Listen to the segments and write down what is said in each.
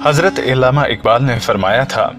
حضرت علامہ اقبال نے فرمایا تھا،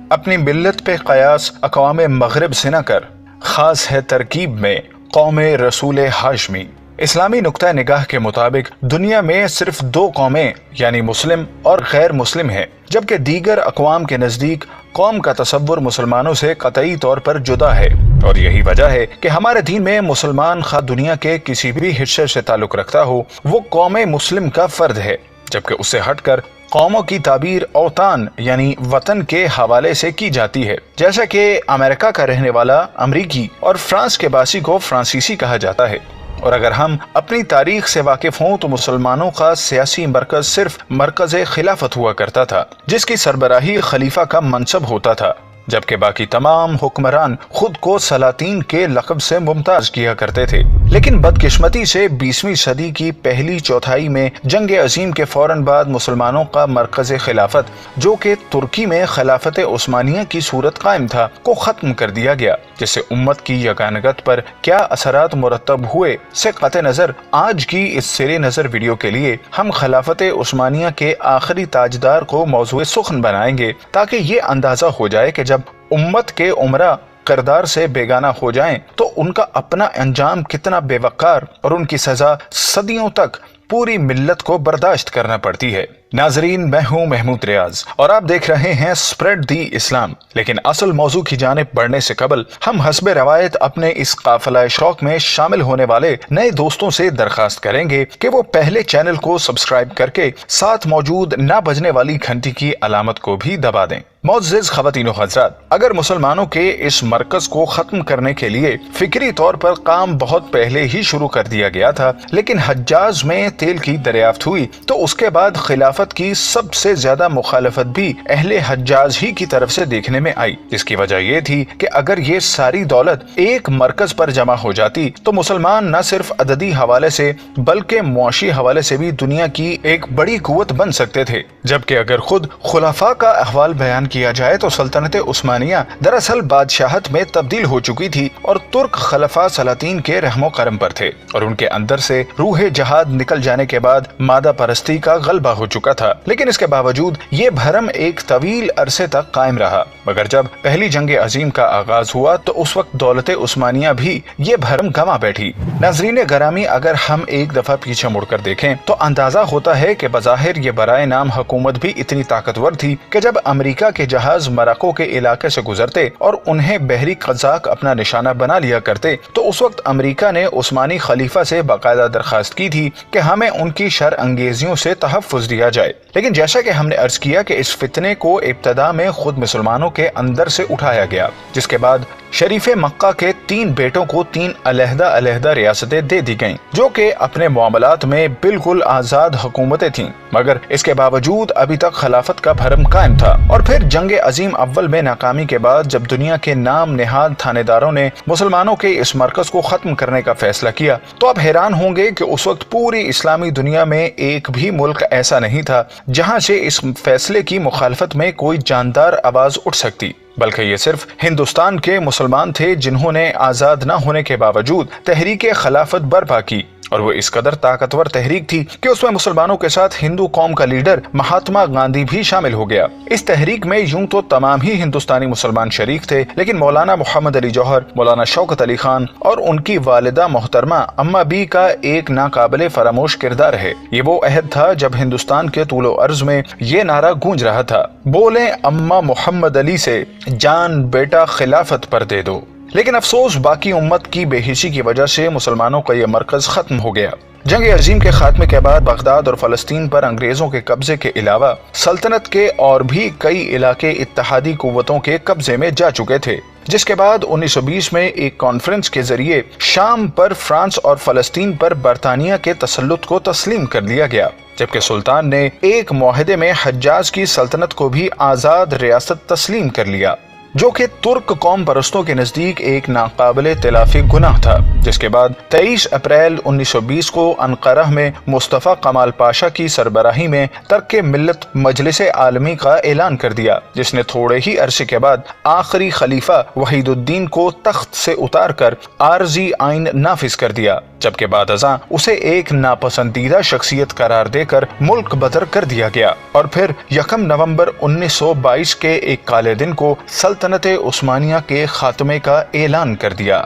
اپنی ملت پہ قیاس اقوام مغرب سے نہ کر، خاص ہے ترکیب میں قوم رسول ہاشمی۔ اسلامی نقطہ نگاہ کے مطابق دنیا میں صرف دو قومیں یعنی مسلم اور غیر مسلم ہیں، جبکہ دیگر اقوام کے نزدیک قوم کا تصور مسلمانوں سے قطعی طور پر جدا ہے، اور یہی وجہ ہے کہ ہمارے دین میں مسلمان خواہ دنیا کے کسی بھی حصے سے تعلق رکھتا ہو وہ قوم مسلم کا فرد ہے، جبکہ اس سے ہٹ کر قوموں کی تعبیر اوطان یعنی وطن کے حوالے سے کی جاتی ہے، جیسا کہ امریکہ کا رہنے والا امریکی اور فرانس کے باسی کو فرانسیسی کہا جاتا ہے۔ اور اگر ہم اپنی تاریخ سے واقف ہوں تو مسلمانوں کا سیاسی مرکز صرف مرکز خلافت ہوا کرتا تھا، جس کی سربراہی خلیفہ کا منصب ہوتا تھا، جبکہ باقی تمام حکمران خود کو سلاطین کے لقب سے ممتاز کیا کرتے تھے۔ لیکن بدقسمتی سے 20ویں صدی کی پہلی چوتھائی میں جنگ عظیم کے فوراً بعد مسلمانوں کا مرکز خلافت، جو کہ ترکی میں خلافت عثمانیہ کی صورت قائم تھا، کو ختم کر دیا گیا، جس سے امت کی یگانگت پر کیا اثرات مرتب ہوئے سے قطع نظر آج کی اس سر نظر ویڈیو کے لیے ہم خلافت عثمانیہ کے آخری تاجدار کو موضوع سخن بنائیں گے، تاکہ یہ اندازہ ہو جائے کہ جب امت کے عمرہ کردار سے بیگانہ ہو جائیں تو ان کا اپنا انجام کتنا بے وقار اور ان کی سزا صدیوں تک پوری ملت کو برداشت کرنا پڑتی ہے۔ ناظرین، میں ہوں محمود ریاض اور آپ دیکھ رہے ہیں اسپریڈ دی اسلام۔ لیکن اصل موضوع کی جانب بڑھنے سے قبل ہم حسب روایت اپنے اس قافلہ شوق میں شامل ہونے والے نئے دوستوں سے درخواست کریں گے کہ وہ پہلے چینل کو سبسکرائب کر کے ساتھ موجود نہ بجنے والی گھنٹی کی علامت کو بھی دبا دیں۔ معزز خواتین و حضرات، اگر مسلمانوں کے اس مرکز کو ختم کرنے کے لیے فکری طور پر کام بہت پہلے ہی شروع کر دیا گیا تھا، لیکن حجاز میں تیل کی دریافت ہوئی تو اس کے بعد خلافت کی سب سے زیادہ مخالفت بھی اہل حجاز ہی کی طرف سے دیکھنے میں آئی، جس کی وجہ یہ تھی کہ اگر یہ ساری دولت ایک مرکز پر جمع ہو جاتی تو مسلمان نہ صرف عددی حوالے سے بلکہ معاشی حوالے سے بھی دنیا کی ایک بڑی قوت بن سکتے تھے، جبکہ اگر خود خلفاء کا احوال بیان کیا جائے تو سلطنت عثمانیہ دراصل بادشاہت میں تبدیل ہو چکی تھی اور ترک خلفاء سلاطین کے رحم و کرم پر تھے، اور ان کے اندر سے روح جہاد نکل جانے کے بعد مادہ پرستی کا غلبہ ہو چکا تھا۔ لیکن اس کے باوجود یہ بھرم ایک طویل عرصے تک قائم رہا، مگر جب پہلی جنگ عظیم کا آغاز ہوا تو اس وقت دولت عثمانیہ بھی یہ بھرم گنوا بیٹھی۔ ناظرین گرامی، اگر ہم ایک دفعہ پیچھے مڑ کر دیکھیں تو اندازہ ہوتا ہے کہ بظاہر یہ برائے نام حکومت بھی اتنی طاقتور تھی کہ جب امریکہ کے جہاز مراکو کے علاقے سے گزرتے اور انہیں بحری قزاق اپنا نشانہ بنا لیا کرتے تو اس وقت امریکہ نے عثمانی خلیفہ سے باقاعدہ درخواست کی تھی کہ ہمیں ان کی شر انگیزیوں سے تحفظ دیا جائے۔ لیکن جیسا کہ ہم نے عرض کیا کہ اس فتنے کو ابتدا میں خود مسلمانوں کے اندر سے اٹھایا گیا، جس کے بعد شریف مکہ کے 3 بیٹوں کو 3 علیحدہ ریاستیں دے دی گئیں، جو کہ اپنے معاملات میں بالکل آزاد حکومتیں تھیں، مگر اس کے باوجود ابھی تک خلافت کا بھرم قائم تھا۔ اور پھر جنگ عظیم اول میں ناکامی کے بعد جب دنیا کے نام نہاد تھانے داروں نے مسلمانوں کے اس مرکز کو ختم کرنے کا فیصلہ کیا تو آپ حیران ہوں گے کہ اس وقت پوری اسلامی دنیا میں ایک بھی ملک ایسا نہیں تھا جہاں سے اس فیصلے کی مخالفت میں کوئی جاندار آواز اٹھ سکتی، بلکہ یہ صرف ہندوستان کے مسلمان تھے جنہوں نے آزاد نہ ہونے کے باوجود تحریک خلافت برپا کی، اور وہ اس قدر طاقتور تحریک تھی کہ اس میں مسلمانوں کے ساتھ ہندو قوم کا لیڈر مہاتما گاندھی بھی شامل ہو گیا۔ اس تحریک میں یوں تو تمام ہی ہندوستانی مسلمان شریک تھے، لیکن مولانا محمد علی جوہر، مولانا شوکت علی خان اور ان کی والدہ محترمہ اما بی کا ایک ناقابل فراموش کردار ہے۔ یہ وہ عہد تھا جب ہندوستان کے طول و عرض میں یہ نعرہ گونج رہا تھا، بولیں اما محمد علی سے، جان بیٹا خلافت پر دے دو۔ لیکن افسوس باقی امت کی بے حسی کی وجہ سے مسلمانوں کا یہ مرکز ختم ہو گیا۔ جنگ عظیم کے خاتمے کے بعد بغداد اور فلسطین پر انگریزوں کے قبضے کے علاوہ سلطنت کے اور بھی کئی علاقے اتحادی قوتوں کے قبضے میں جا چکے تھے، جس کے بعد 1920 میں ایک کانفرنس کے ذریعے شام پر فرانس اور فلسطین پر برطانیہ کے تسلط کو تسلیم کر لیا گیا، جبکہ سلطان نے ایک معاہدے میں حجاز کی سلطنت کو بھی آزاد ریاست تسلیم کر لیا۔ جو کہ ترک قوم پرستوں کے نزدیک ایک ناقابل تلافی گناہ تھا، جس کے بعد 23 اپریل 1920 کو انقرہ میں مصطفیٰ کمال پاشا کی سربراہی میں ترک ملت مجلس عالمی کا اعلان کر دیا، جس نے تھوڑے ہی عرصے کے بعد آخری خلیفہ وحید الدین کو تخت سے اتار کر عارضی آئین نافذ کر دیا، جبکہ بعد ازاں اسے ایک ناپسندیدہ شخصیت قرار دے کر ملک بدر کر دیا گیا، اور پھر 1 نومبر 1922 کے ایک کالے دن کو سلطنت عثمانیہ کے خاتمے کا اعلان کر دیا۔